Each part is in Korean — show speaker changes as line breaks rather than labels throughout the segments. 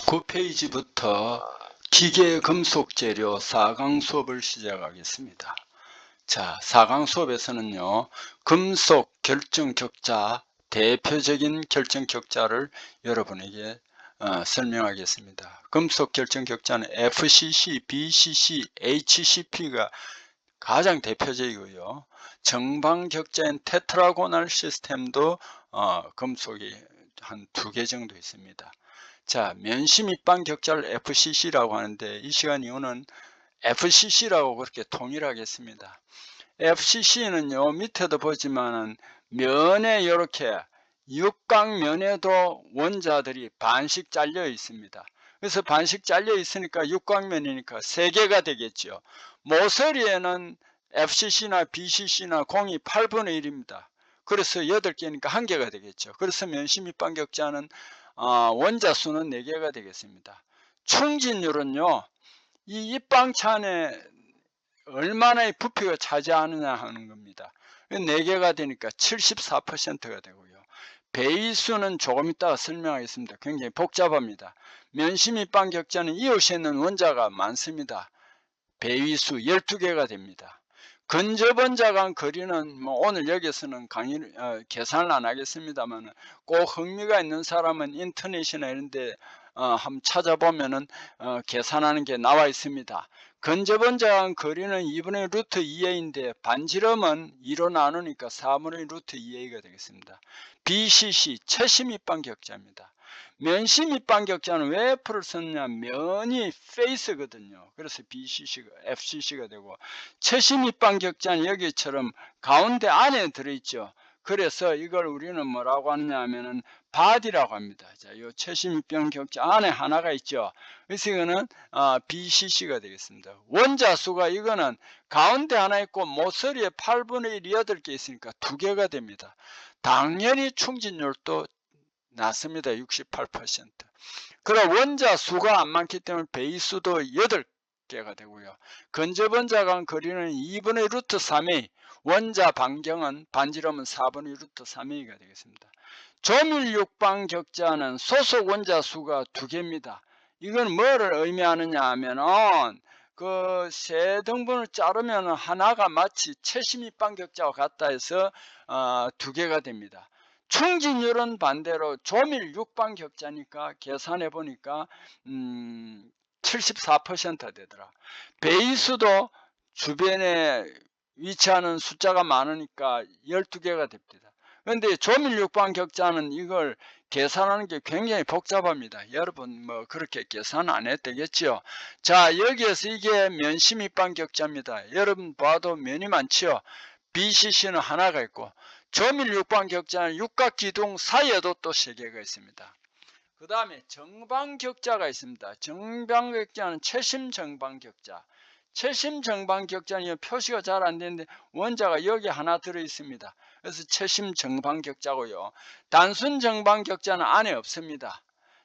9페이지부터 기계 금속 재료 4강 수업을 시작하겠습니다. 자, 4강 수업에서는요, 금속 결정 격자, 대표적인 결정 격자를 여러분에게 설명하겠습니다. 금속 결정 격자는 FCC, BCC, HCP가 가장 대표적이고요. 정방 격자인 테트라고널 시스템도 금속이 한 2개 정도 있습니다. 자, 면시 밑방 격자를 FCC라고 하는데 이 시간 이후는 FCC라고 그렇게 통일하겠습니다. FCC는요, 밑에도 보지만은 면에 이렇게 육각면에도 원자들이 반씩 잘려 있습니다. 그래서 반씩 잘려 있으니까 육각면이니까 3개가 되겠죠. 모서리에는 FCC나 BCC나 공이 8분의 1입니다. 그래서 8개니까 1개가 되겠죠. 그래서 면시 밑방 격자는 원자 수는 4개가 되겠습니다. 충진율은요, 이 입방차 안에 얼마나의 부피가 차지하느냐 하는 겁니다. 4개가 되니까 74%가 되고요. 배위수는 조금 이따가 설명하겠습니다. 굉장히 복잡합니다. 면시 밑방 격자는 이웃에 있는 원자가 많습니다. 배위수 12개가 됩니다. 근접원자 간 거리는 오늘 여기서는 계산을 안 하겠습니다만 꼭 흥미가 있는 사람은 인터넷이나 이런 데 한번 찾아보면은 계산하는 게 나와 있습니다. 근접원자 간 거리는 2분의 루트 2a인데 반지름은 2로 나누니까 4분의 루트 2a가 되겠습니다. BCC 최심 밑방 격자입니다. 면시 밑방 격자는 왜 F를 썼냐, 면이 페이스거든요. 그래서 BCC가 FCC가 되고, 최심 밑방 격자는 여기처럼 가운데 안에 들어있죠. 그래서 이걸 우리는 뭐라고 하느냐 하면은 바디라고 합니다. 자, 이 최심 밑방 격자 안에 하나가 있죠. 그래서 이거는 BCC가 되겠습니다. 원자 수가 이거는 가운데 하나 있고 모서리에 8분의 1이 8개 있으니까 2개가 됩니다. 당연히 충진율도 낮습니다. 68%. 그럼 원자 수가 안 많기 때문에 배위수도 8개가 되고요. 근접원자 간 거리는 2분의 루트 3a, 원자 반경은 반지름은 4분의 루트 3a가 되겠습니다. 조밀 육방 격자는 소속 원자 수가 2개입니다. 이건 뭐를 의미하느냐 하면은 그 세 등분을 자르면 하나가 마치 최심 밑방 격자와 같다 해서 2개가 됩니다. 충진율은 반대로 조밀 육방 격자니까 계산해 보니까 74% 되더라. 배위수도 주변에 위치하는 숫자가 많으니까 12개가 됩니다. 그런데 조밀 육방 격자는 이걸 계산하는 게 굉장히 복잡합니다. 여러분 뭐 그렇게 계산 안 해도 되겠죠. 자, 여기에서 이게 면시 밑방 격자입니다. 여러분 봐도 면이 많지요. BCC는 하나가 있고 조밀 육방 격자는 육각기둥 사이에도 또 3개가 있습니다. 그 다음에 정방격자가 있습니다. 정방격자는 최심 정방격자. 최심 정방격자는 표시가 잘 안 되는데 원자가 여기 하나 들어 있습니다. 그래서 최심 정방격자고요. 단순 정방격자는 안에 없습니다.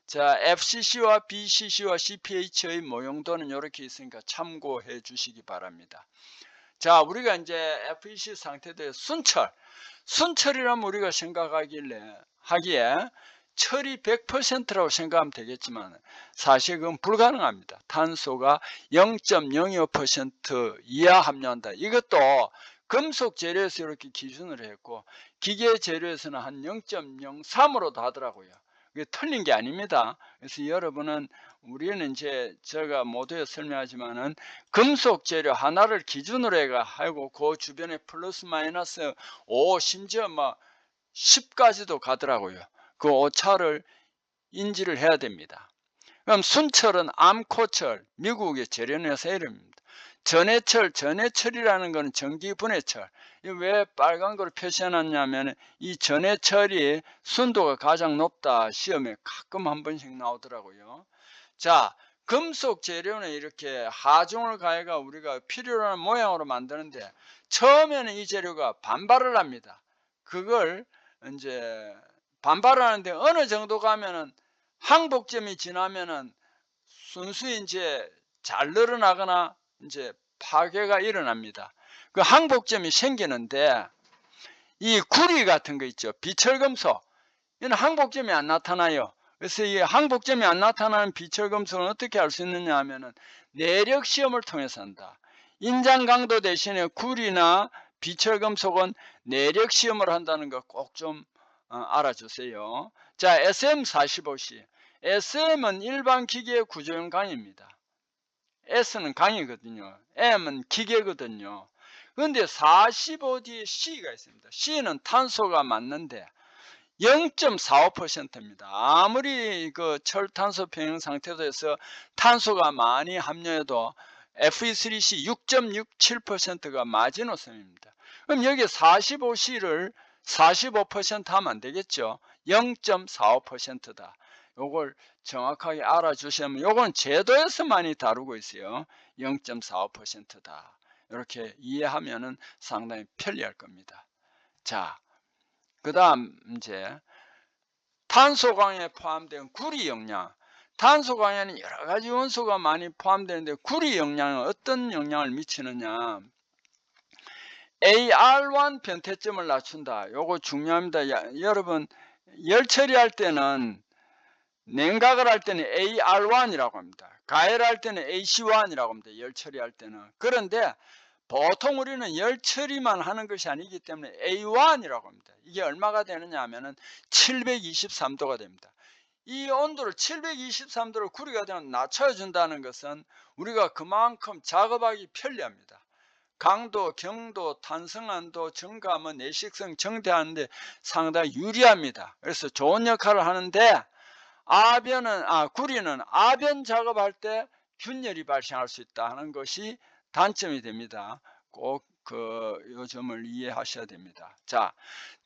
자, FCC와 BCC와 CPH의 모형도는 이렇게 있으니까 참고해 주시기 바랍니다. 자, 우리가 이제 FEC 상태대 순철이라면 우리가 하기에 철이 100%라고 생각하면 되겠지만 사실 그건 불가능합니다. 탄소가 0.05% 이하 함유한다. 이것도 금속 재료에서 이렇게 기준을 했고 기계 재료에서는 한 0.03으로도 하더라고요. 그게 틀린 게 아닙니다. 그래서 여러분은 우리는 이제 제가 모두에 설명하지만은 금속 재료 하나를 기준으로 하고 그 주변에 플러스 마이너스 5 심지어 뭐 10까지도 가더라고요. 그 오차를 인지를 해야 됩니다. 그럼 순철은 암코철, 미국의 재련회사 이름입니다. 전해철이라는 것은 전기분해철. 왜 빨간 걸 표시해놨냐면 이 전해철이 순도가 가장 높다. 시험에 가끔 한 번씩 나오더라고요. 자, 금속 재료는 이렇게 하중을 가해가 우리가 필요로 하는 모양으로 만드는데 처음에는 이 재료가 반발을 합니다. 그걸 이제 반발하는데 어느 정도 가면은 항복점이 지나면은 순수히 이제 잘 늘어나거나 이제 파괴가 일어납니다. 그 항복점이 생기는데 이 구리 같은 거 있죠. 비철금속. 이는 항복점이 안 나타나요. 그래서 이 항복점이 안 나타나는 비철금속은 어떻게 알 수 있느냐 하면은 내력 시험을 통해서 한다. 인장 강도 대신에 구리나 비철금속은 내력 시험을 한다는 거 꼭 좀 알아주세요. 자, SM45C. SM은 일반 기계의 구조용 강입니다. S는 강이거든요. M은 기계거든요. 그런데 45D에 C가 있습니다. C는 탄소가 맞는데 0.45%입니다. 아무리 그 철탄소 평형 상태에서 탄소가 많이 함유해도 Fe3C 6.67%가 마지노선입니다. 그럼 여기 45C를 45% 하면 안 되겠죠. 0.45%다. 요걸 정확하게 알아주시면, 요건 제도에서 많이 다루고 있어요. 0.45%다. 이렇게 이해하면은 상당히 편리할 겁니다. 자, 그 다음 이제 탄소강에 포함된 구리 영양. 탄소강에는 여러가지 원소가 많이 포함되는데 구리 영양은 어떤 영향을 미치느냐. AR1 변태점을 낮춘다. 요거 중요합니다. 여러분 열 처리할 때는, 냉각을 할 때는 AR1이라고 합니다. 가열할 때는 AC1이라고 합니다. 열 처리할 때는. 그런데 보통 우리는 열 처리만 하는 것이 아니기 때문에 A1이라고 합니다. 이게 얼마가 되느냐 하면은 723도가 됩니다. 이 온도를 723도를 구리가 되면 낮춰준다는 것은 우리가 그만큼 작업하기 편리합니다. 강도, 경도, 탄성한도, 증가하면 내식성 정대하는데 상당히 유리합니다. 그래서 좋은 역할을 하는데, 구리는 아변 작업할 때 균열이 발생할 수 있다는 것이 단점이 됩니다. 꼭 요 점을 이해하셔야 됩니다. 자,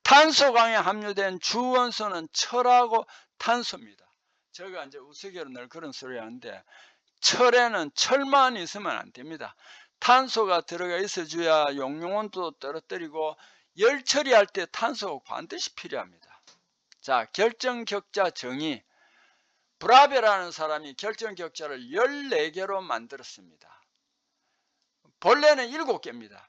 탄소강에 함유된 주원소는 철하고 탄소입니다. 제가 이제 우스개로 늘 그런 소리 하는데, 철에는 철만 있으면 안 됩니다. 탄소가 들어가 있어줘야 용융온도 떨어뜨리고 열 처리할 때 탄소가 반드시 필요합니다. 자, 결정격자 정의. 브라베라는 사람이 결정격자를 14개로 만들었습니다. 본래는 7개입니다.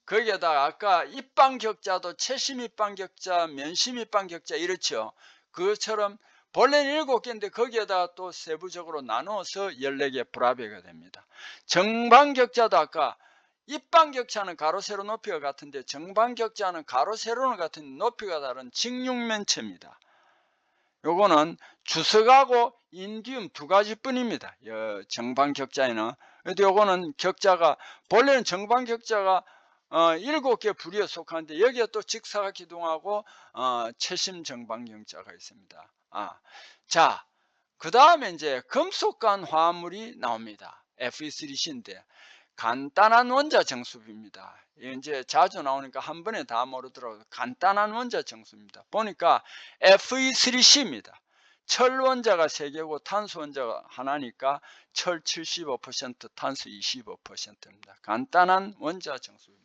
거기에다가 아까 입방격자도 채심 입방격자, 면심 입방격자 이렇죠. 그것처럼 본래는 7개인데 거기에다가 또 세부적으로 나누어서 14개 브라베가 됩니다. 정방격자도 아까 입방격자는 가로 세로 높이가 같은데 정방격자는 가로 세로는 같은 높이가 다른 직육면체입니다. 요거는 주석하고 인디움 2가지뿐입니다. 정방격자에는. 근데 요거는 격자가, 본래는 정방격자가 7개 부류에 속하는데 여기에 또 직사각기둥하고 채심 정방격자가 있습니다. 자, 그 다음에 이제 금속간 화합물이 나옵니다. Fe3C인데 간단한 원자 정수입니다. 이제 자주 나오니까 한 번에 다 모르더라도 간단한 원자 정수입니다. 보니까 Fe3C입니다. 철 원자가 3개고 탄소 원자가 하나니까 철 75%, 탄소 25%입니다. 간단한 원자 정수입니다.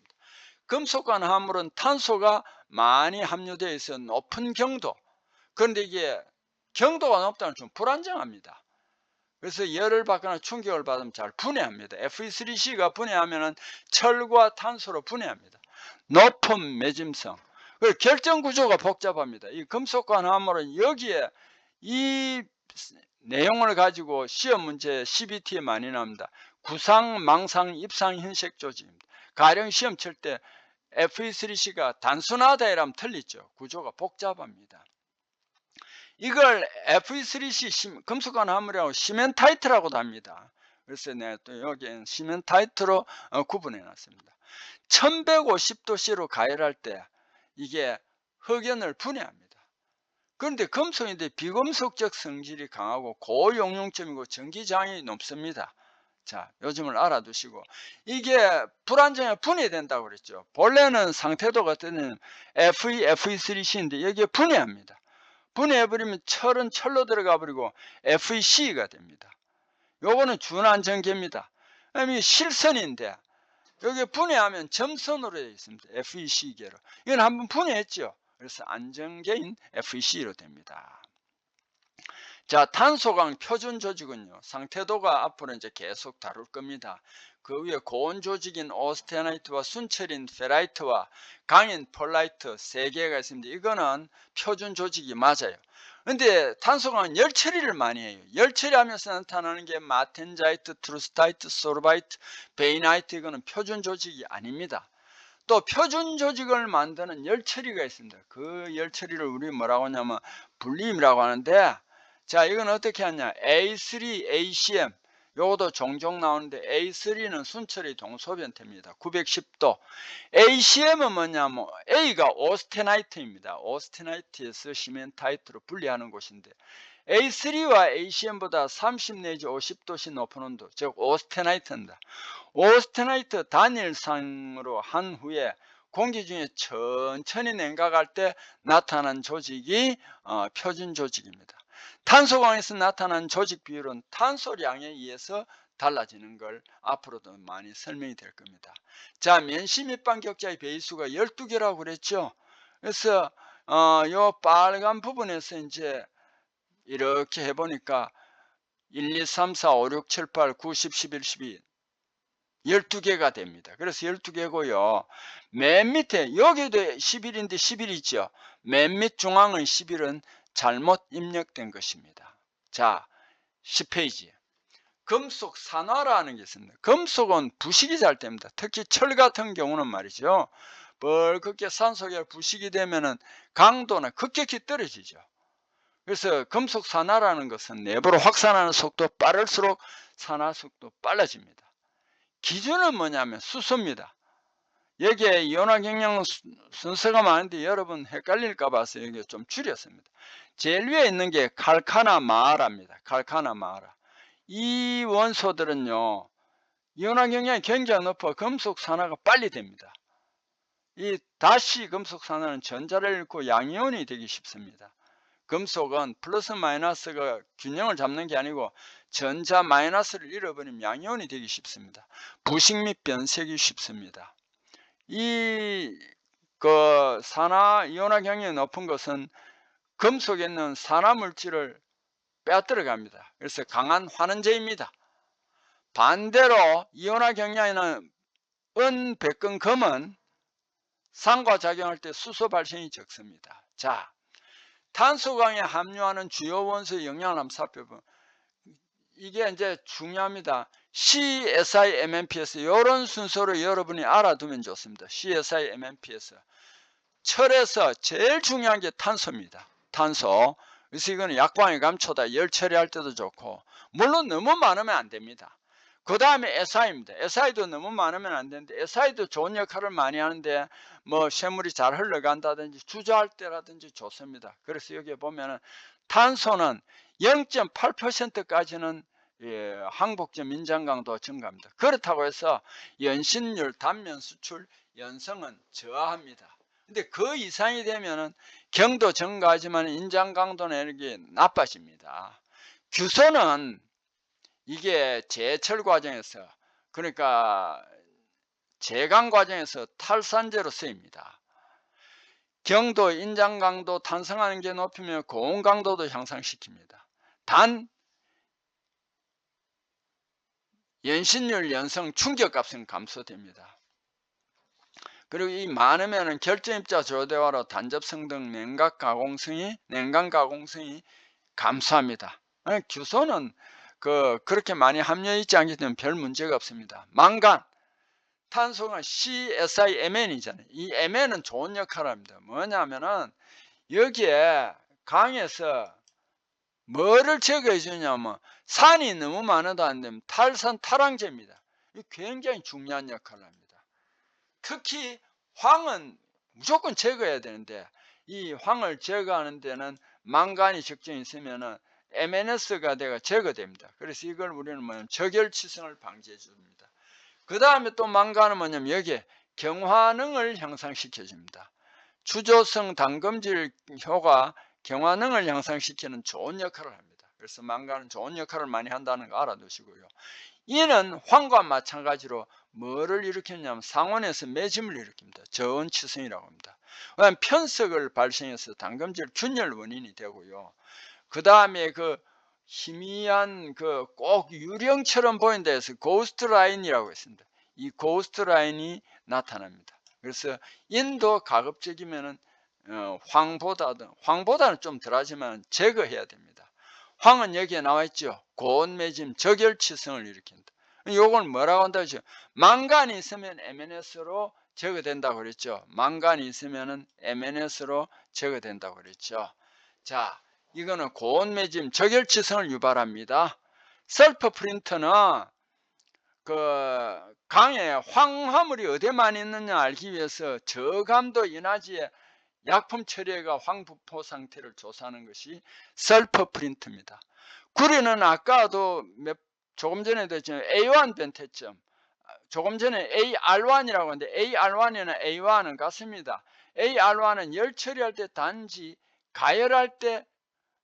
금속간 화합물은 탄소가 많이 함유되어 있어 높은 경도. 그런데 이게 경도가 높다면 좀 불안정합니다. 그래서 열을 받거나 충격을 받으면 잘 분해합니다. Fe3C가 분해하면 철과 탄소로 분해합니다. 높은 매짐성. 그리고 결정 구조가 복잡합니다. 이 금속간 화합물은 여기에 이 내용을 가지고 시험 문제 CBT에 많이 나옵니다. 구상, 망상, 입상, 흰색 조직입니다. 가령 시험 칠 때 Fe3C가 단순하다 이라면 틀리죠. 구조가 복잡합니다. 이걸 Fe3C 금속간 화합물이라고 시멘타이트라고도 합니다. 그래서 내가 또 여기엔 시멘타이트로 구분해 놨습니다. 1150도씨로 가열할 때 이게 흑연을 분해합니다. 그런데 금속인데 비금속적 성질이 강하고 고용융점이고 전기장이 높습니다. 자, 요즘을 알아두시고, 이게 불안정해 분해된다고 그랬죠. 본래는 상태도가 뜨는 Fe3C인데 여기에 분해합니다. 분해해버리면 철은 철로 들어가 버리고 FeC가 됩니다. 요거는 준안전계입니다. 그다음에 실선인데 여기 분해하면 점선으로 되어 있습니다. FeC계로. 이건 한번 분해했죠. 그래서 안전계인 FeC로 됩니다. 자, 탄소강 표준 조직은요, 상태도가 앞으로 이제 계속 다룰 겁니다. 그 위에 고온 조직인 오스테나이트와 순철인 페라이트와 강인 폴라이트 3개가 있습니다. 이거는 표준 조직이 맞아요. 근데 탄소광은 열 처리를 많이 해요. 열 처리하면서 나타나는 게 마텐자이트, 트루스타이트, 소르바이트, 베이나이트. 이거는 표준 조직이 아닙니다. 또 표준 조직을 만드는 열 처리가 있습니다. 그 열 처리를 우리 뭐라고 하냐면 불림이라고 하는데, 자, 이건 어떻게 하냐. A3, ACM. 요것도 종종 나오는데, A3는 순처리 동소변태입니다. 910도. ACM은 뭐냐면 A가 오스테나이트입니다. 오스테나이트에서 시멘타이트로 분리하는 곳인데, A3와 ACM보다 30 내지 50도씨 높은 온도, 즉 오스테나이트입니다. 오스테나이트 단일상으로 한 후에 공기 중에 천천히 냉각할 때 나타난 조직이 표준 조직입니다. 탄소광에서 나타난 조직 비율은 탄소량에 의해서 달라지는 걸 앞으로도 많이 설명이 될 겁니다. 자, 면시 밑반 격자의 배수가 12개라고 그랬죠. 그래서 요 빨간 부분에서 이제 이렇게 해보니까 1, 2, 3, 4, 5, 6, 7, 8, 9, 10, 11, 12 12개가 됩니다. 그래서 12개고요. 맨 밑에 여기도 11인데 11 있죠. 맨 밑 중앙의 11은 잘못 입력된 것입니다. 자, 10페이지. 금속 산화라는 게 있습니다. 금속은 부식이 잘 됩니다. 특히 철 같은 경우는 말이죠. 벌겋게 산소가 부식이 되면은 강도는 급격히 떨어지죠. 그래서 금속 산화라는 것은 내부로 확산하는 속도 빠를수록 산화 속도 빨라집니다. 기준은 뭐냐면 수소입니다. 여기에 이온화 경량 순서가 많은데 여러분 헷갈릴까 봐서 여기 좀 줄였습니다. 제일 위에 있는 게 칼카나 마하라입니다. 칼카나 마하라. 이 원소들은요, 이온화 경량이 굉장히 높아 금속 산화가 빨리 됩니다. 이 다시 금속 산화는 전자를 잃고 양이온이 되기 쉽습니다. 금속은 플러스 마이너스가 균형을 잡는 게 아니고 전자 마이너스를 잃어버리면 양이온이 되기 쉽습니다. 부식 및 변색이 쉽습니다. 이 산화 이온화 경량이 높은 것은 금속에 있는 산화 물질을 빼앗들어 갑니다. 그래서 강한 환원제입니다. 반대로 이온화 경량에는 은, 백금, 금은 산과 작용할 때 수소 발생이 적습니다. 자, 탄소광에 함유하는 주요 원소의 영양을 한번 살펴보면 이게 이제 중요합니다. CSI, MNPS 이런 순서로 여러분이 알아두면 좋습니다. CSI, MNPS. 철에서 제일 중요한 게 탄소입니다. 탄소. 그래서 이거는 약방에 감초다. 열 처리할 때도 좋고, 물론 너무 많으면 안 됩니다. 그 다음에 SI입니다. SI도 너무 많으면 안 되는데, SI도 좋은 역할을 많이 하는데 뭐 쇠물이 잘 흘러간다든지 주저할 때라든지 좋습니다. 그래서 여기 보면은 탄소는 0.8%까지는 항복점 인장 강도가 증가합니다. 그렇다고 해서 연신율, 단면 수출, 연성은 저하합니다. 근데 그 이상이 되면은 경도 증가하지만 인장 강도는 이렇게 나빠집니다. 규소는 이게 제철 과정에서, 그러니까 제강 과정에서 탈산제로 쓰입니다. 경도, 인장 강도, 탄성하는 게 높이면 고온 강도도 향상시킵니다. 단 연신율, 연성, 충격값은 감소됩니다. 그리고 이 많으면 결정입자 조대화로 단접성 등 냉각 가공성이 감소합니다. 규소는 그렇게 많이 함유해 있지 않기 때문에 별 문제가 없습니다. 망간, 탄소가 CSIMN이잖아요. 이 MN은 좋은 역할을 합니다. 뭐냐면은 여기에 강에서 뭐를 제거해 주냐면 산이 너무 많아도 안 되면 탈산 탈황제입니다. 이 굉장히 중요한 역할을 합니다. 특히 황은 무조건 제거해야 되는데 이 황을 제거하는 데는 망간이 적정히 있으면은 MNS가 내가 제거됩니다. 그래서 이걸 우리는 뭐냐면 저결치성을 방지해 줍니다. 그 다음에 또 망간은 뭐냐면 여기에 경화능을 향상시켜 줍니다. 주조성 단검질 효과, 경화능을 향상시키는 좋은 역할을 합니다. 그래서 망간은 좋은 역할을 많이 한다는 거 알아두시고요. 이는 황과 마찬가지로 뭐를 일으키냐면 상온에서 매짐을 일으킵니다. 저온치성이라고 합니다. 그다음 편석을 발생해서 단검질 균열 원인이 되고요. 그 다음에 희미한 꼭 유령처럼 보인다 해서 고스트 라인이라고 했습니다. 이 고스트 라인이 나타납니다. 그래서 인도 가급적이면은 황보다는 좀 덜하지만 제거해야 됩니다. 황은 여기에 나와 있죠. 고온매짐 적열치성을 일으킨다. 요걸 뭐라고 한다고 했죠? 망간이 있으면 MNS로 제거된다고 그랬죠. 망간이 있으면은 MNS로 제거된다고 그랬죠. 자, 이거는 고온매짐 적열치성을 유발합니다. 설퍼 프린터는 그 강에 황화물이 어디에 많이 있느냐 알기 위해서 저감도 인화지에 약품 처리해가 황부포 상태를 조사하는 것이 설퍼 프린트입니다. 구리는 아까도 조금 전에도 했지만 A1 변태점, 조금 전에 AR1이라고 하는데 AR1이나 A1은 같습니다. AR1은 열 처리할 때 단지 가열할 때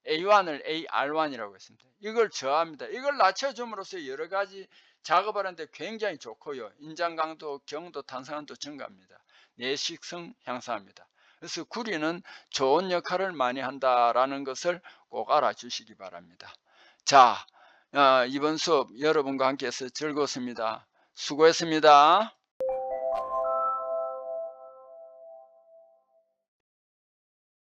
A1을 AR1이라고 했습니다. 이걸 저하합니다. 이걸 낮춰줌으로써 여러 가지 작업을 하는데 굉장히 좋고요. 인장 강도, 경도, 탄산도 증가합니다. 내식성 향상합니다. 그래서 구리는 좋은 역할을 많이 한다라는 것을 꼭 알아주시기 바랍니다. 자, 이번 수업 여러분과 함께 해서 즐거웠습니다. 수고했습니다.